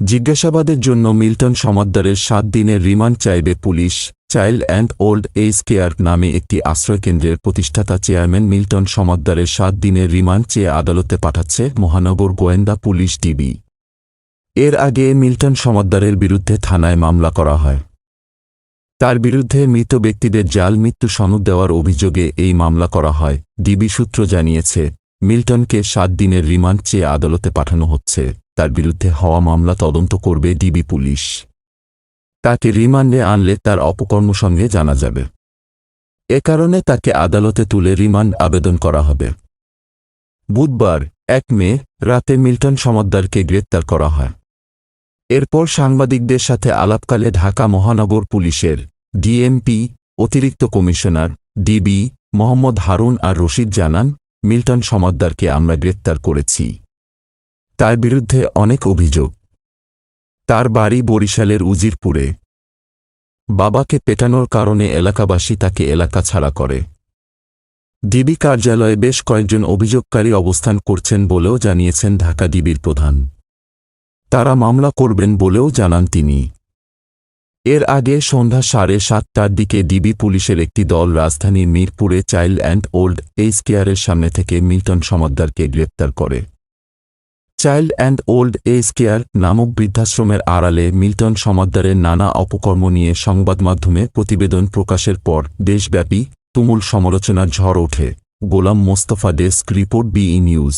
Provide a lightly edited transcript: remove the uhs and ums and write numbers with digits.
জিজ্ঞাসাবাদের জন্য মিল্টন সমাদ্দারের ৭ দিনের রিমান্ড চাইবে পুলিশ। Child and old age care নামে একটি আশ্রয়কেন্দ্রের প্রতিষ্ঠাতা চেয়ারম্যান মিল্টন সমাদ্দারের ৭ দিনের রিমান্ড চেয়ে আদালতে পাঠাচ্ছে মহানগর গোয়েন্দা পুলিশ ডিবি। এর আগে মিল্টন সমাদ্দারের বিরুদ্ধে থানায় মামলা করা হয়। তার বিরুদ্ধে মৃত ব্যক্তিদের জাল মৃত্যু সনদ দেওয়ার অভিযোগে এই মামলা করা হয়। ডিবি সূত্র জানিয়েছে, মিল্টনকে ৭ দিনের রিমান্ড চেয়ে আদালতে পাঠানো হচ্ছে। তার বিরুদ্ধে হওয়া মামলা তদন্ত করবে ডিবি পুলিশ। তাকে রিমান্ডে আনলে তার অপকর্ম সঙ্গে জানা যাবে। এ কারণে তাকে আদালতে তুলে রিমান্ড আবেদন করা হবে। বুধবার ১ মে রাতে মিল্টন সমাদ্দারকে গ্রেপ্তার করা হয়। এরপর সাংবাদিকদের সাথে আলাপকালে ঢাকা মহানগর পুলিশের ডিএমপি অতিরিক্ত কমিশনার ডিবি মোহাম্মদ হারুন আর রশিদ জানান, মিল্টন সমাদ্দারকে আমরা গ্রেপ্তার করেছি। তার বিরুদ্ধে অনেক অভিযোগ। তার বাড়ি বরিশালের উজিরপুরে। বাবাকে পেটানোর কারণে এলাকাবাসী তাকে এলাকা ছাড়া করে। ডিবি কার্যালয়ে বেশ কয়েকজন অভিযোগকারী অবস্থান করছেন বলেও জানিয়েছেন ঢাকা ডিবির প্রধান। তারা মামলা করবেন বলেও জানান তিনি। এর আগে সন্ধ্যা ৭:৩০টার দিকে ডিবি পুলিশের একটি দল রাজধানীর মিরপুরে চাইল্ড অ্যান্ড ওল্ড এজ কেয়ারের সামনে থেকে মিল্টন সমাদ্দারকে গ্রেপ্তার করে। Child and old age care নামক বৃদ্ধাশ্রমের আড়ালে মিল্টন সমাদ্দারের নানা অপকর্ম নিয়ে সংবাদমাধ্যমে প্রতিবেদন প্রকাশের পর দেশব্যাপী তুমুল সমালোচনার ঝড় ওঠে। গোলাম মোস্তফা, ডেস্ক রিপোর্ট, বিই নিউজ।